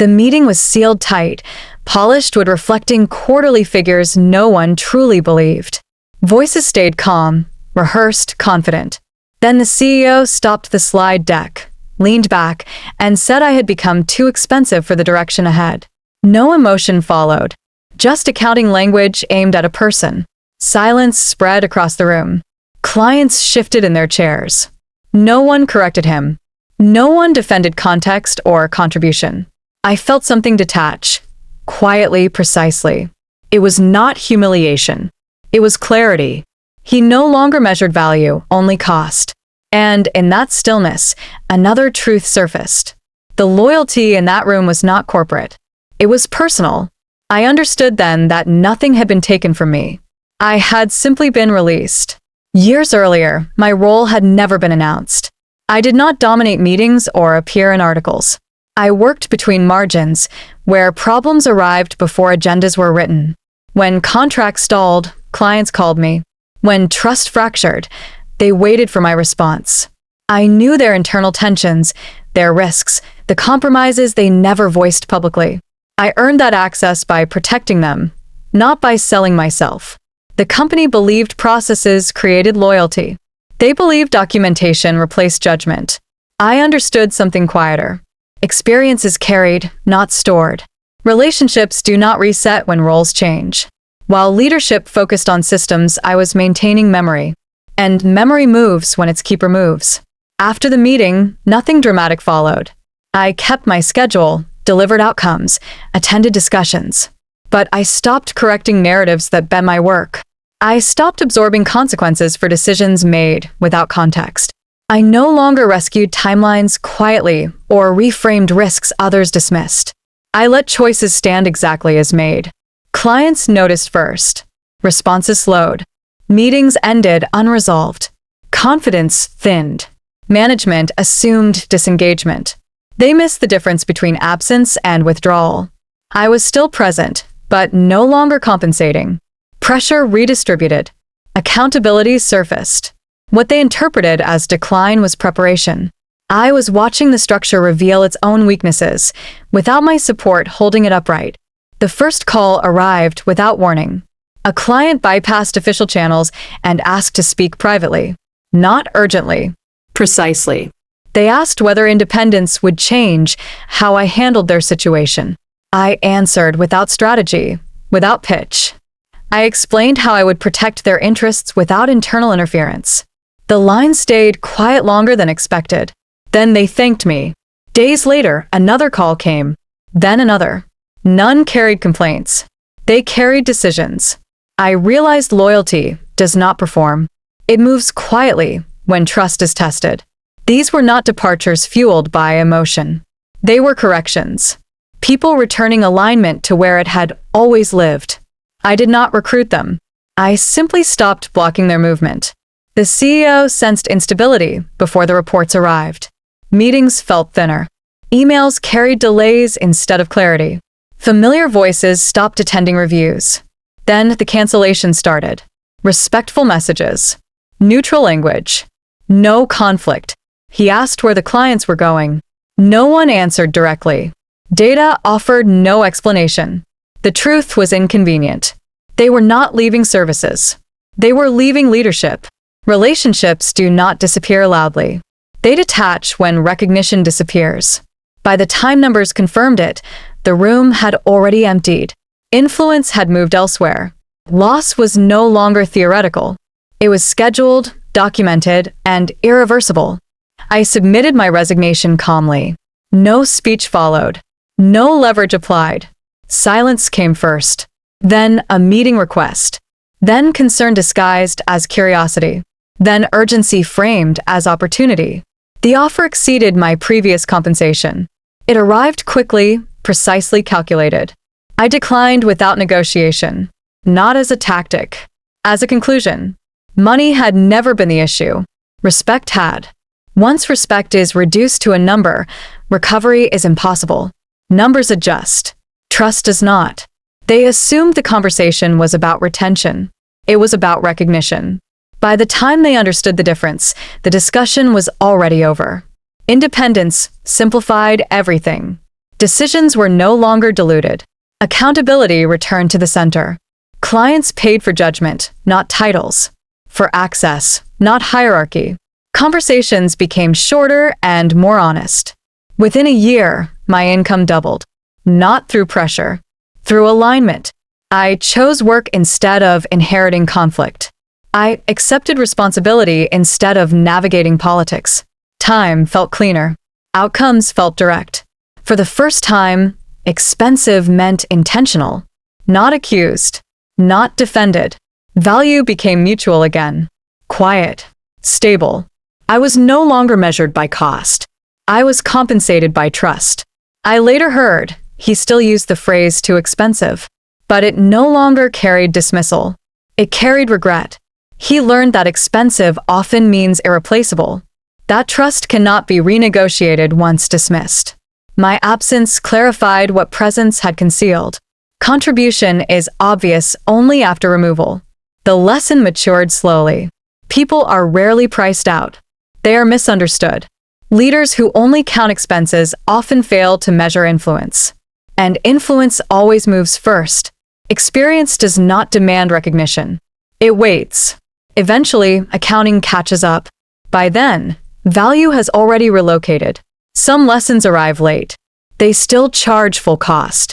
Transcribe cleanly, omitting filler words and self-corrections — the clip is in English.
The meeting was sealed tight, polished with reflecting quarterly figures no one truly believed. Voices stayed calm, rehearsed, confident. Then the CEO stopped the slide deck, leaned back, and said I had become too expensive for the direction ahead. No emotion followed, just accounting language aimed at a person. Silence spread across the room. Clients shifted in their chairs. No one corrected him. No one defended context or contribution. I felt something detach, quietly, precisely. It was not humiliation. It was clarity. He no longer measured value, only cost. And in that stillness, another truth surfaced. The loyalty in that room was not corporate. It was personal. I understood then that nothing had been taken from me. I had simply been released. Years earlier, my role had never been announced. I did not dominate meetings or appear in articles. I worked between margins, where problems arrived before agendas were written. When contracts stalled, clients called me. When trust fractured, they waited for my response. I knew their internal tensions, their risks, the compromises they never voiced publicly. I earned that access by protecting them, not by selling myself. The company believed processes created loyalty. They believed documentation replaced judgment. I understood something quieter. Experience is carried, not stored. Relationships do not reset when roles change. While leadership focused on systems, I was maintaining memory. And memory moves when its keeper moves. After the meeting, nothing dramatic followed. I kept my schedule, delivered outcomes, attended discussions. But I stopped correcting narratives that bent my work. I stopped absorbing consequences for decisions made without context. I no longer rescued timelines quietly or reframed risks others dismissed. I let choices stand exactly as made. Clients noticed first. Responses slowed. Meetings ended unresolved. Confidence thinned. Management assumed disengagement. They missed the difference between absence and withdrawal. I was still present, but no longer compensating. Pressure redistributed. Accountability surfaced. What they interpreted as decline was preparation. I was watching the structure reveal its own weaknesses, without my support holding it upright. The first call arrived without warning. A client bypassed official channels and asked to speak privately. Not urgently. Precisely. They asked whether independence would change how I handled their situation. I answered without strategy, without pitch. I explained how I would protect their interests without internal interference. The line stayed quiet longer than expected. Then they thanked me. Days later, another call came. Then another. None carried complaints. They carried decisions. I realized loyalty does not perform. It moves quietly when trust is tested. These were not departures fueled by emotion. They were corrections. People returning alignment to where it had always lived. I did not recruit them. I simply stopped blocking their movement. The CEO sensed instability before the reports arrived. Meetings felt thinner. Emails carried delays instead of clarity. Familiar voices stopped attending reviews. Then the cancellation started. Respectful messages. Neutral language. No conflict. He asked where the clients were going. No one answered directly. Data offered no explanation. The truth was inconvenient. They were not leaving services. They were leaving leadership. Relationships do not disappear loudly. They detach when recognition disappears. By the time numbers confirmed it, the room had already emptied. Influence had moved elsewhere. Loss was no longer theoretical. It was scheduled, documented, and irreversible. I submitted my resignation calmly. No speech followed. No leverage applied. Silence came first. Then a meeting request. Then concern disguised as curiosity. Then urgency framed as opportunity. The offer exceeded my previous compensation. It arrived quickly, precisely calculated. I declined without negotiation. Not as a tactic. As a conclusion. Money had never been the issue. Respect had. Once respect is reduced to a number, recovery is impossible. Numbers adjust. Trust does not. They assumed the conversation was about retention. It was about recognition. By the time they understood the difference, the discussion was already over. Independence simplified everything. Decisions were no longer diluted. Accountability returned to the center. Clients paid for judgment, not titles. For access, not hierarchy. Conversations became shorter and more honest. Within a year, my income doubled. Not through pressure, through alignment. I chose work instead of inheriting conflict. I accepted responsibility instead of navigating politics. Time felt cleaner. Outcomes felt direct. For the first time, expensive meant intentional. Not accused. Not defended. Value became mutual again. Quiet. Stable. I was no longer measured by cost. I was compensated by trust. I later heard he still used the phrase too expensive, but it no longer carried dismissal. It carried regret. He learned that expensive often means irreplaceable. That trust cannot be renegotiated once dismissed. My absence clarified what presence had concealed. Contribution is obvious only after removal. The lesson matured slowly. People are rarely priced out. They are misunderstood. Leaders who only count expenses often fail to measure influence. And influence always moves first. Experience does not demand recognition. It waits. Eventually, accounting catches up. By then, value has already relocated. Some lessons arrive late. They still charge full cost.